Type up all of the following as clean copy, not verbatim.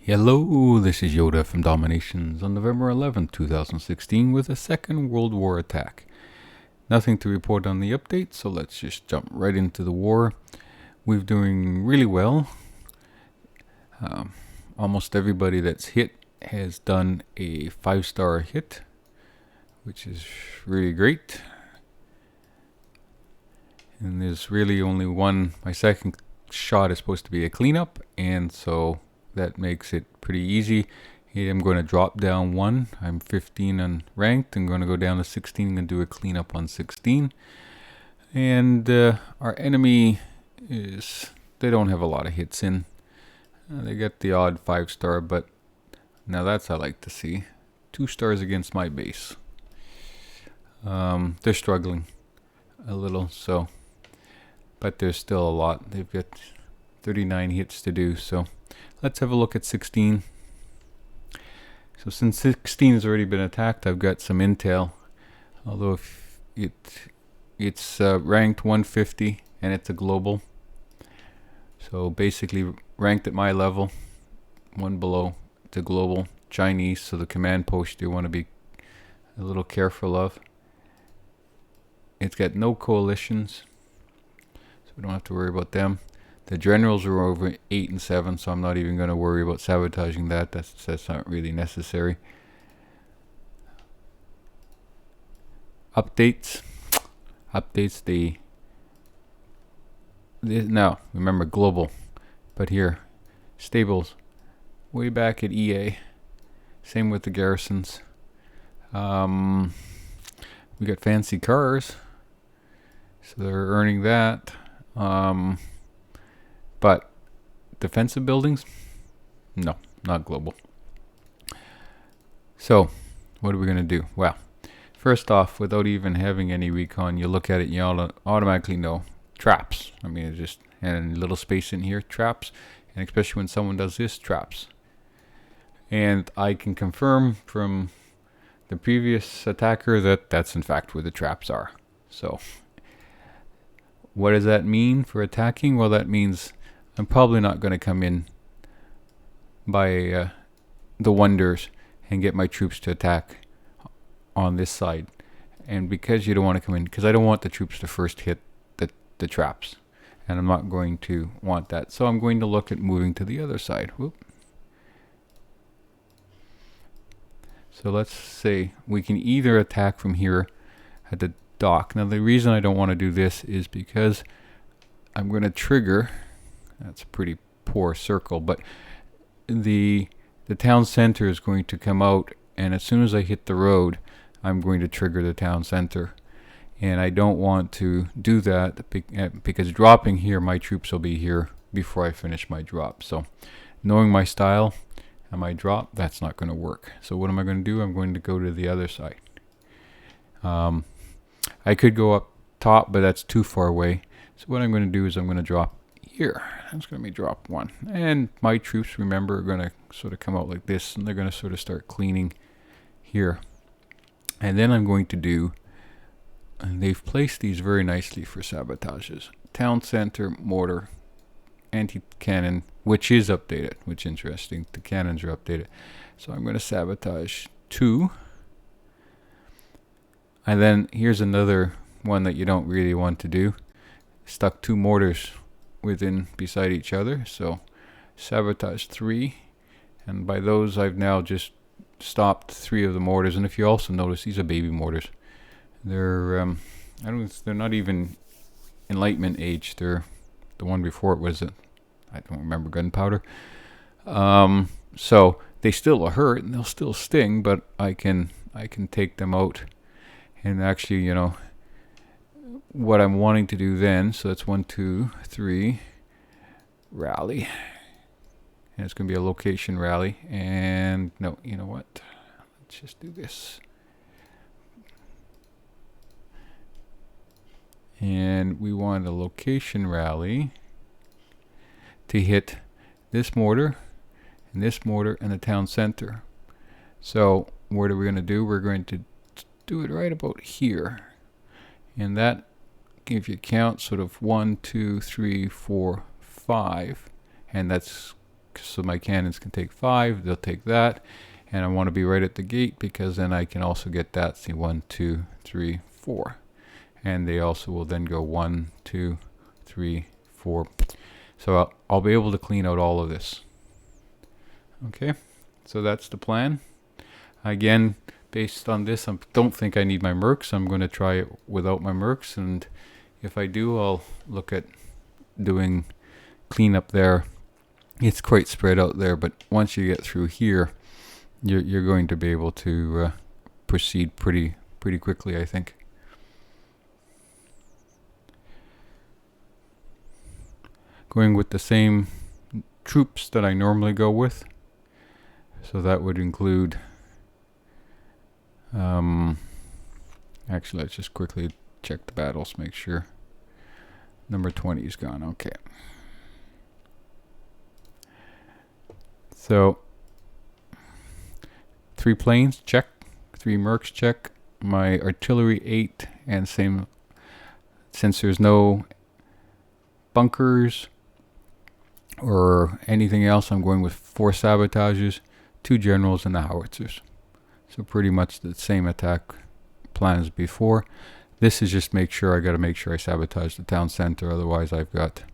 Hello, this is Yoda from Dominations on November 11th, 2016 with a second World War attack. Nothing to report on the update, so let's just jump right into the war. We're doing really well. Almost everybody that's hit has done a 5-star hit, which is really great. And there's really only one. My second shot is supposed to be a cleanup, and so that makes it pretty easy. Here I'm going to drop down 1. I'm 15 on ranked. I'm going to go down to 16 and do a cleanup on 16. And our enemy they don't have a lot of hits in. They get the odd 5-star, but now that's I like to see. 2 stars against my base. They're struggling a little, so, but there's still a lot. They've got 39 hits to do, so let's have a look at 16. So since 16 has already been attacked, I've got some intel. Although if it's ranked 150 and it's a global. So basically ranked at my level, one below, it's a global Chinese. So the command post you want to be a little careful of. It's got no coalitions, so we don't have to worry about them. The generals are over 8 and 7, so I'm not even going to worry about sabotaging that. That's not really necessary. Updates. Now remember global, but here stables way back at EA. Same with the garrisons. We got fancy cars, so they're earning that. But defensive buildings, no, not global. So what are we going to do? Well, first off, without even having any recon, you look at it and you automatically know traps. I mean, it's just and a little space in here, traps, and especially when someone does this, traps. And I can confirm from the previous attacker that that's in fact where the traps are. So what does that mean for attacking? Well, that means I'm probably not going to come in by the wonders and get my troops to attack on this side. And because you don't want to come in, because I don't want the troops to first hit the traps, and I'm not going to want that. So I'm going to look at moving to the other side. Whoop. So let's say we can either attack from here at the dock. Now the reason I don't want to do this is because I'm going to trigger. That's a pretty poor circle, but the town center is going to come out, and as soon as I hit the road, I'm going to trigger the town center. And I don't want to do that because dropping here, my troops will be here before I finish my drop. So knowing my style and my drop, that's not going to work. So what am I going to do? I'm going to go to the other side. I could go up top, but that's too far away. So what I'm going to do is I'm going to drop here. That's going to be drop 1. And my troops, remember, are going to sort of come out like this, and they're going to sort of start cleaning here. And then I'm going to do, and they've placed these very nicely for sabotages. Town center, mortar, anti-cannon, which is updated, which is interesting. The cannons are updated. So I'm going to sabotage 2. And then here's another one that you don't really want to do. Stuck 2 mortars beside each other. So sabotage 3. And by those I've now just stopped 3 of the mortars. And if you also notice, these are baby mortars. They're they're not even Enlightenment age. They're the one before it was I don't remember, gunpowder. So they still will hurt and they'll still sting, but I can take them out. And actually, you know, what I'm wanting to do then, so that's 1, 2, 3, rally. And it's going to be a location rally. And no, you know what? Let's just do this. And we want a location rally to hit this mortar and the town center. So what are we going to do? We're going to do it right about here. And that, if you count, sort of 1, 2, 3, 4, 5, and that's so my cannons can take 5. They'll take that. And I want to be right at the gate because then I can also get that. See, 1, 2, 3, 4. And they also will then go 1, 2, 3, 4. So I'll be able to clean out all of this. Okay, so that's the plan. Again, based on this, I don't think I need my mercs. I'm going to try it without my mercs. And if I do, I'll look at doing cleanup there. It's quite spread out there, but once you get through here, you're going to be able to proceed pretty quickly, I think. Going with the same troops that I normally go with. So that would include actually, let's just quickly check the battles, make sure. Number 20 is gone. Okay. So 3 planes, check. 3 mercs, check. My artillery 8, and same, since there's no bunkers or anything else, I'm going with 4 sabotages, 2 generals, and the howitzers. So pretty much the same attack plan as before. This is just I gotta make sure I sabotage the town center, otherwise I've got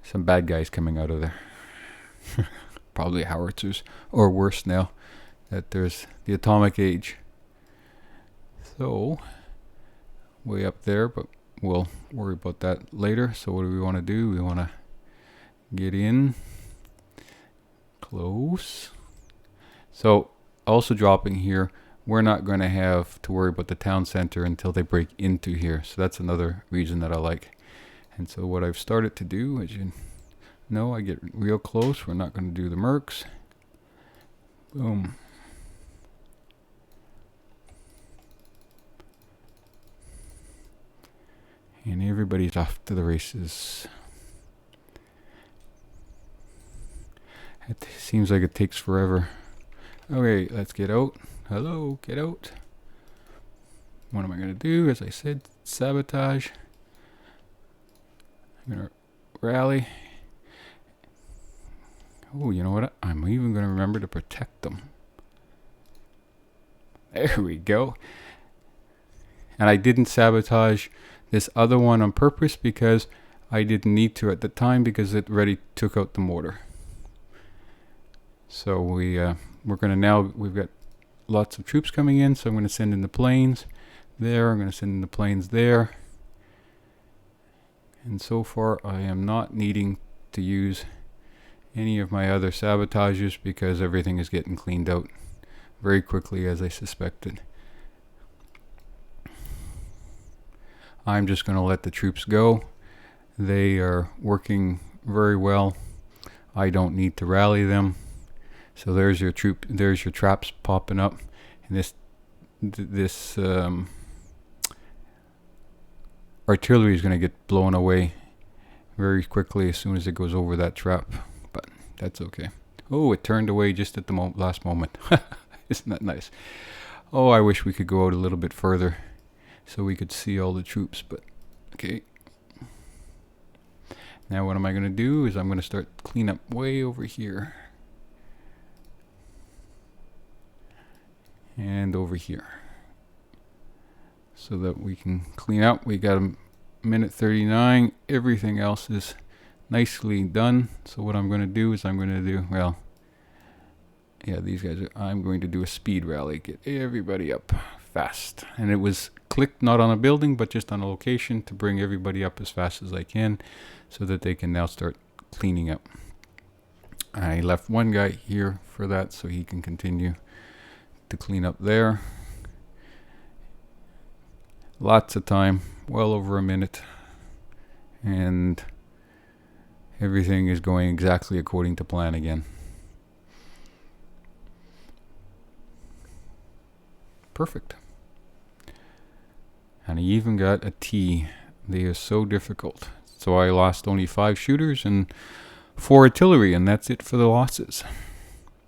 some bad guys coming out of there. Probably howitzers, or worse now that there's the atomic age. So way up there, but we'll worry about that later. So what do we want to do? We want to get in close. So also dropping here, we're not going to have to worry about the town center until they break into here. So that's another reason that I like. And so what I've started to do, as you know, I get real close. We're not going to do the mercs. Boom. And everybody's off to the races. It seems like it takes forever. Okay, let's get out. Hello, get out. What am I going to do? As I said, sabotage. I'm going to rally. Oh, you know what? I'm even going to remember to protect them. There we go. And I didn't sabotage this other one on purpose because I didn't need to at the time because it already took out the mortar. So we're going to now, we've got lots of troops coming in, so I'm going to send in the planes there. I'm going to send in the planes there. And so far I am not needing to use any of my other sabotages because everything is getting cleaned out very quickly, as I suspected. I'm just going to let the troops go. They are working very well. I don't need to rally them. So there's your troop. There's your traps popping up, and this artillery is going to get blown away very quickly as soon as it goes over that trap. But that's okay. Oh, it turned away just at the last moment. Isn't that nice? Oh, I wish we could go out a little bit further so we could see all the troops, but okay. Now what am I going to do is I'm going to start clean up way over here. And over here. So that we can clean up. We got a minute 39. Everything else is nicely done. So what I'm going to do is I'm going to do, well, yeah, these guys I'm going to do a speed rally. Get everybody up fast. And it was clicked not on a building, but just on a location to bring everybody up as fast as I can so that they can now start cleaning up. I left one guy here for that so he can continue to clean up there. Lots of time, well over a minute. And everything is going exactly according to plan again. Perfect. And I even got a T. They are so difficult. So I lost only 5 shooters and 4 artillery, and that's it for the losses.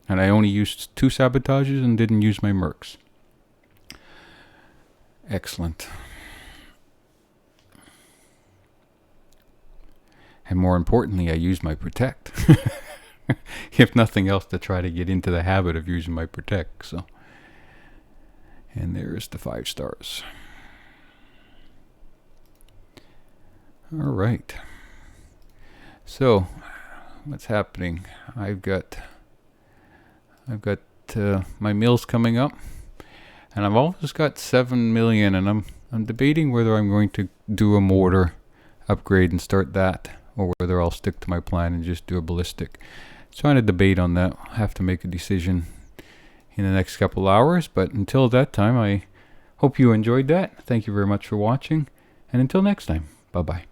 And I only used 2 sabotages and didn't use my mercs. Excellent. And more importantly, I used my protect. if nothing else, to try to get into the habit of using my protect. So, and there's the 5 stars. All right. So, what's happening? I've got my mills coming up, and I've almost got 7 million, and I'm debating whether I'm going to do a mortar upgrade and start that, or whether I'll stick to my plan and just do a ballistic. Trying to debate on that. I'll have to make a decision in the next couple hours, but until that time, I hope you enjoyed that. Thank you very much for watching, and until next time, bye bye.